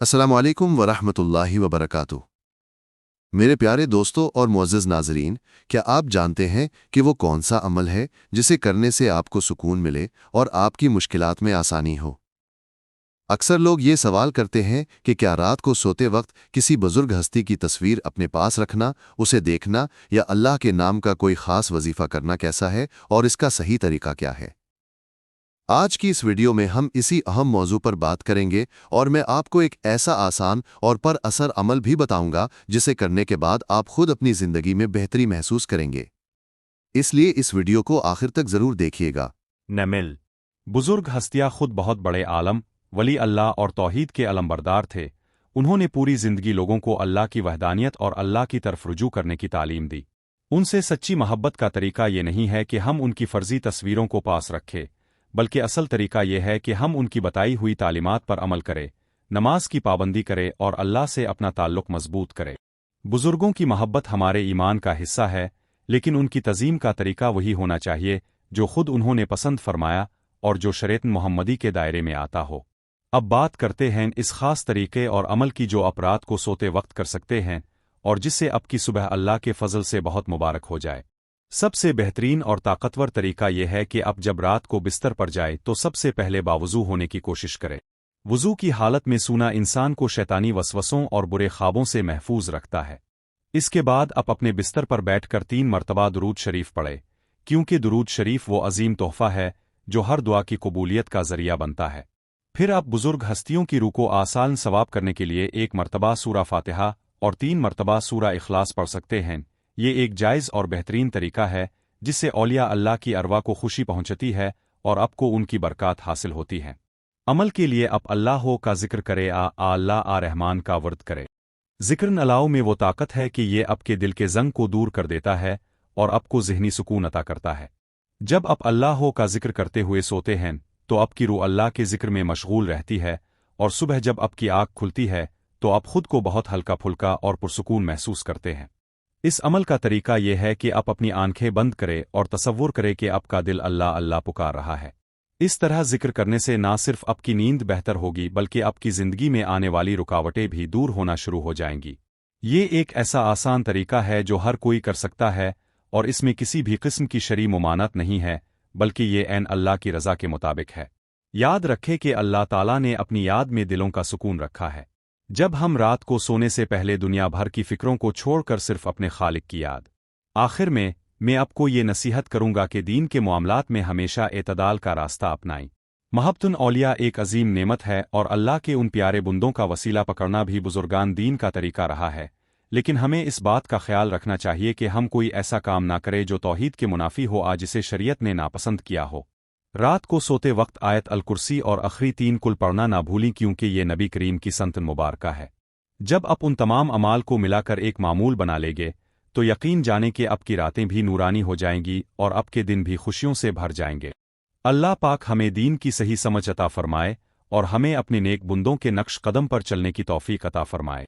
السلام علیکم ورحمۃ اللہ وبرکاتہ۔ میرے پیارے دوستوں اور معزز ناظرین، کیا آپ جانتے ہیں کہ وہ کون سا عمل ہے جسے کرنے سے آپ کو سکون ملے اور آپ کی مشکلات میں آسانی ہو؟ اکثر لوگ یہ سوال کرتے ہیں کہ کیا رات کو سوتے وقت کسی بزرگ ہستی کی تصویر اپنے پاس رکھنا، اسے دیکھنا یا اللہ کے نام کا کوئی خاص وظیفہ کرنا کیسا ہے اور اس کا صحیح طریقہ کیا ہے؟ آج کی اس ویڈیو میں ہم اسی اہم موضوع پر بات کریں گے اور میں آپ کو ایک ایسا آسان اور پر اثر عمل بھی بتاؤں گا جسے کرنے کے بعد آپ خود اپنی زندگی میں بہتری محسوس کریں گے۔ اس لیے اس ویڈیو کو آخر تک ضرور دیکھیے گا۔ نمل بزرگ ہستیاں خود بہت بڑے عالم، ولی اللہ اور توحید کے علمبردار تھے۔ انہوں نے پوری زندگی لوگوں کو اللہ کی وحدانیت اور اللہ کی طرف رجوع کرنے کی تعلیم دی۔ ان سے سچی محبت کا طریقہ یہ نہیں ہے کہ ہم ان کی فرضی تصویروں کو پاس رکھیں، بلکہ اصل طریقہ یہ ہے کہ ہم ان کی بتائی ہوئی تعلیمات پر عمل کریں، نماز کی پابندی کریں اور اللہ سے اپنا تعلق مضبوط کریں۔ بزرگوں کی محبت ہمارے ایمان کا حصہ ہے، لیکن ان کی تعظیم کا طریقہ وہی ہونا چاہیے جو خود انہوں نے پسند فرمایا اور جو شریعت محمدی کے دائرے میں آتا ہو۔ اب بات کرتے ہیں اس خاص طریقے اور عمل کی جو آپ رات کو سوتے وقت کر سکتے ہیں اور جس سے آپ کی صبح اللہ کے فضل سے بہت مبارک ہو جائے۔ سب سے بہترین اور طاقتور طریقہ یہ ہے کہ اب جب رات کو بستر پر جائے تو سب سے پہلے باوضو ہونے کی کوشش کرے۔ وضو کی حالت میں سونا انسان کو شیطانی وسوسوں اور برے خوابوں سے محفوظ رکھتا ہے۔ اس کے بعد آپ اپنے بستر پر بیٹھ کر 3 مرتبہ درود شریف پڑھیں، کیونکہ درود شریف وہ عظیم تحفہ ہے جو ہر دعا کی قبولیت کا ذریعہ بنتا ہے۔ پھر آپ بزرگ ہستیوں کی روح کو آسان ثواب کرنے کے لیے 1 مرتبہ سورہ فاتحہ اور 3 مرتبہ سورہ اخلاص پڑھ سکتے ہیں۔ یہ ایک جائز اور بہترین طریقہ ہے جس سے اولیاء اللہ کی ارواح کو خوشی پہنچتی ہے اور آپ کو ان کی برکات حاصل ہوتی ہیں۔ عمل کے لیے آپ اللہ ہو کا ذکر کرے، اللہ رحمان کا ورد کرے۔ ذکر نلاؤ میں وہ طاقت ہے کہ یہ آپ کے دل کے زنگ کو دور کر دیتا ہے اور آپ کو ذہنی سکون عطا کرتا ہے۔ جب آپ اللہ ہو کا ذکر کرتے ہوئے سوتے ہیں تو آپ کی روح اللہ کے ذکر میں مشغول رہتی ہے، اور صبح جب آپ کی آنکھ کھلتی ہے تو آپ خود کو بہت ہلکا پھلکا اور پرسکون محسوس کرتے ہیں۔ اس عمل کا طریقہ یہ ہے کہ آپ اپنی آنکھیں بند کریں اور تصور کریں کہ آپ کا دل اللہ اللہ پکار رہا ہے۔ اس طرح ذکر کرنے سے نہ صرف آپ کی نیند بہتر ہوگی بلکہ آپ کی زندگی میں آنے والی رکاوٹیں بھی دور ہونا شروع ہو جائیں گی۔ یہ ایک ایسا آسان طریقہ ہے جو ہر کوئی کر سکتا ہے، اور اس میں کسی بھی قسم کی شرعی ممانعت نہیں ہے، بلکہ یہ عین اللہ کی رضا کے مطابق ہے۔ یاد رکھے کہ اللہ تعالیٰ نے اپنی یاد میں دلوں کا سکون رکھا ہے۔ جب ہم رات کو سونے سے پہلے دنیا بھر کی فکروں کو چھوڑ کر صرف اپنے خالق کی یاد۔ آخر میں آپ کو یہ نصیحت کروں گا کہ دین کے معاملات میں ہمیشہ اعتدال کا راستہ اپنائیں۔ محبت اولیاء ایک عظیم نعمت ہے اور اللہ کے ان پیارے بندوں کا وسیلہ پکڑنا بھی بزرگان دین کا طریقہ رہا ہے، لیکن ہمیں اس بات کا خیال رکھنا چاہیے کہ ہم کوئی ایسا کام نہ کریں جو توحید کے منافی ہو جسے شریعت نے ناپسند کیا ہو۔ رات کو سوتے وقت آیت الکرسی اور آخری 3 کل پڑھنا نہ بھولیں، کیونکہ یہ نبی کریم کی سنت مبارکہ ہے۔ جب آپ ان تمام اعمال کو ملا کر ایک معمول بنا لیں گے تو یقین جانیں کہ آپ کی راتیں بھی نورانی ہو جائیں گی اور آپ کے دن بھی خوشیوں سے بھر جائیں گے۔ اللہ پاک ہمیں دین کی صحیح سمجھ عطا فرمائے اور ہمیں اپنے نیک بندوں کے نقش قدم پر چلنے کی توفیق عطا فرمائے۔